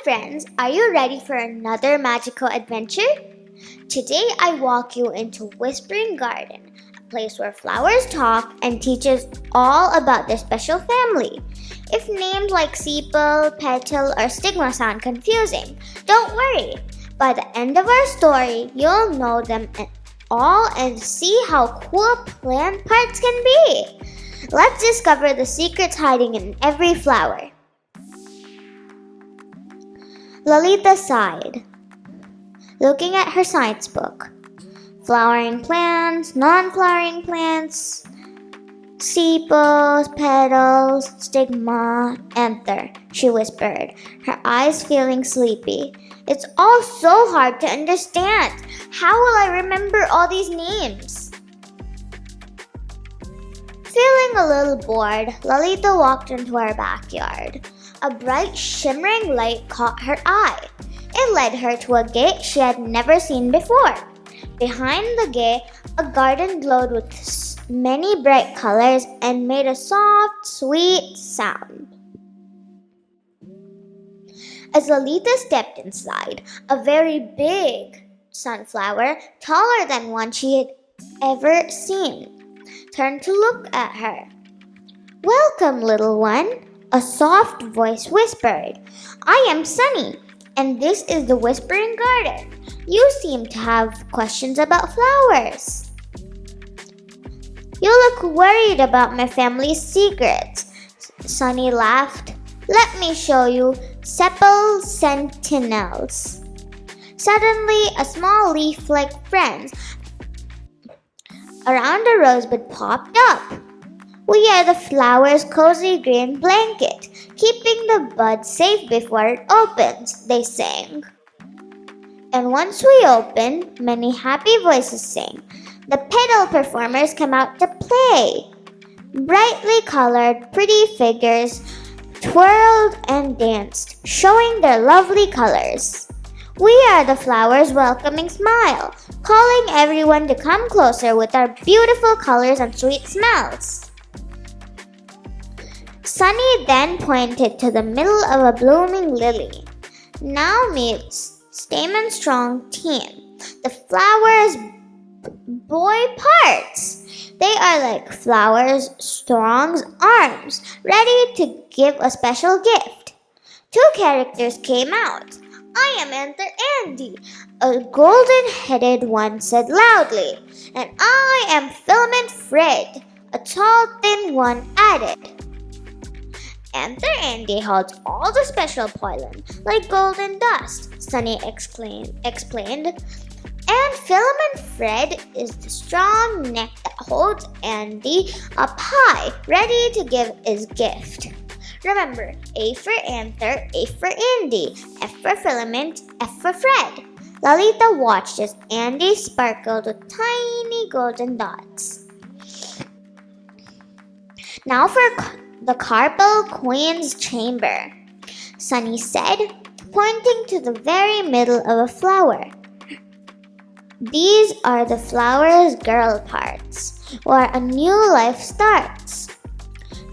friends, are you ready for another magical adventure? Today I walk you into Whispering Garden, a place where flowers talk and teach us all about their special family. If names like sepal, petal, or stigma sound confusing, don't worry. By the end of our story, you'll know them all and see how cool plant parts can be. Let's discover the secrets hiding in every flower. Lalita sighed, looking at her science book. Flowering plants, non-flowering plants, sepals, petals, stigma, anther, she whispered, her eyes feeling sleepy. It's all so hard to understand. How will I remember all these names? Feeling a little bored, Lalita walked into our backyard. A bright, shimmering light caught her eye. It led her to a gate she had never seen before. Behind the gate, a garden glowed with many bright colors and made a soft, sweet sound. As Lalita stepped inside, a very big sunflower, taller than one she had ever seen, turned to look at her. "Welcome, little one," a soft voice whispered. "I am Sunny, and this is the Whispering Garden. You seem to have questions about flowers." "You look worried about my family's secrets," Sunny laughed. "Let me show you sepal sentinels." Suddenly, a small leaf-like friend around a rosebud popped up. "We are the flower's cozy green blanket, keeping the bud safe before it opens," they sang. And once we open, many happy voices sang. The petal performers come out to play. Brightly colored, pretty figures twirled and danced, showing their lovely colors. We are the flower's welcoming smile, calling everyone to come closer with our beautiful colors and sweet smells. Sunny then pointed to the middle of a blooming lily. "Now meet stamen-strong team, the flower's boy parts. They are like flowers' strong arms, ready to give a special gift." Two characters came out. "I am Anther Andy," a golden-headed one said loudly. "And I am Filament Fred," a tall, thin one added. "Anther Andy holds all the special pollen, like golden dust," Sunny explained. "And Filament Fred is the strong neck that holds Andy up high, ready to give his gift. Remember, A for Anther, A for Andy, F for Filament, F for Fred." Lalita watched as Andy sparkled with tiny golden dots. "Now for the Carpel Queen's chamber," Sunny said, pointing to the very middle of a flower. "These are the flower's girl parts, where a new life starts.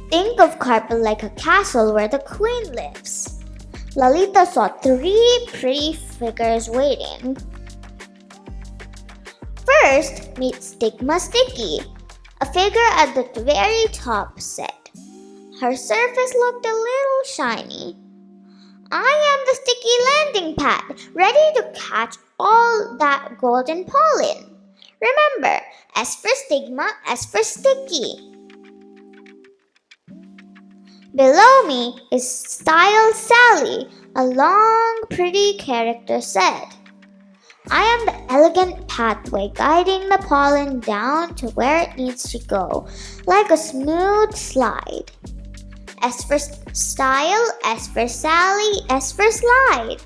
Think of Carpel like a castle where the queen lives." Lalita saw 3 pretty figures waiting. First, meet Stigma Sticky, a figure at the very top said. Her surface looked a little shiny. "I am the sticky landing pad, ready to catch all that golden pollen. Remember, S for Stigma, S for Sticky." Below me is Style Sally, a long, pretty character said. "I am the elegant pathway guiding the pollen down to where it needs to go, like a smooth slide. S for Style, S for Sally, S for Slide."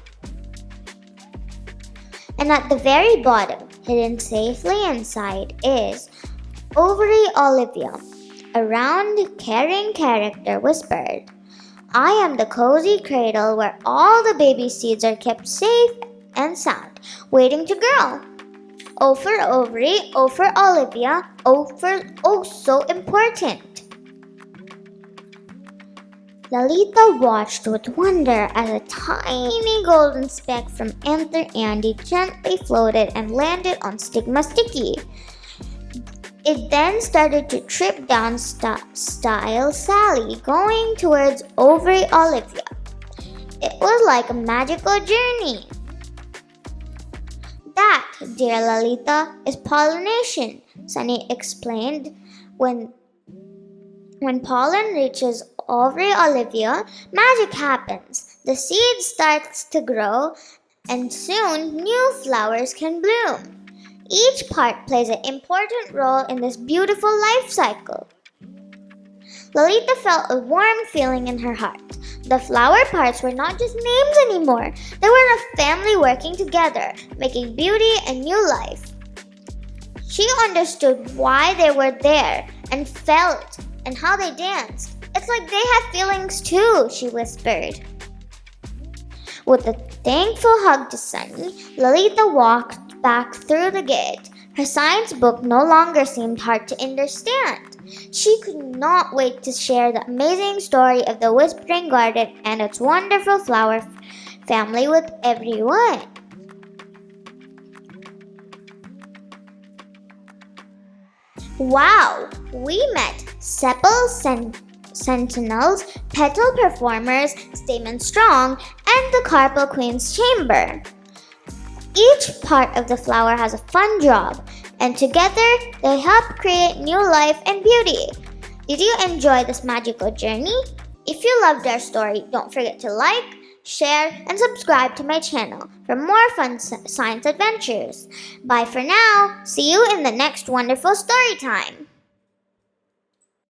And at the very bottom, hidden safely inside, is Ovary Olivia. A round, caring character whispered, "I am the cozy cradle where all the baby seeds are kept safe and sound, waiting to grow. O for ovary, O for Olivia, O for oh so important." Lalita watched with wonder as a tiny golden speck from Anther Andy gently floated and landed on Stigma Sticky. It then started to trip down Style Sally, going towards Ovary Olivia. It was like a magical journey. That, dear Lalita, is pollination, Sunny explained. When pollen reaches Ovary Olivia, magic happens. The seed starts to grow, and soon new flowers can bloom. Each part plays an important role in this beautiful life cycle. Lalita felt a warm feeling in her heart. The flower parts were not just names anymore. They were a family working together, making beauty and new life. She understood why they were there and felt and how they danced. It's like they have feelings too, she whispered. With a thankful hug to Sunny, Lalita walked back through the gate. Her science book no longer seemed hard to understand. She could not wait to share the amazing story of the Whispering Garden and its wonderful flower family with everyone. Wow! We met Sepal Sentinels, Petal Performers, Stamen Strong, and the Carpel Queen's Chamber. Each part of the flower has a fun job, and together they help create new life and beauty. Did you enjoy this magical journey? If you loved our story, don't forget to like, share, and subscribe to my channel for more fun science adventures. Bye for now. See you in the next wonderful story time.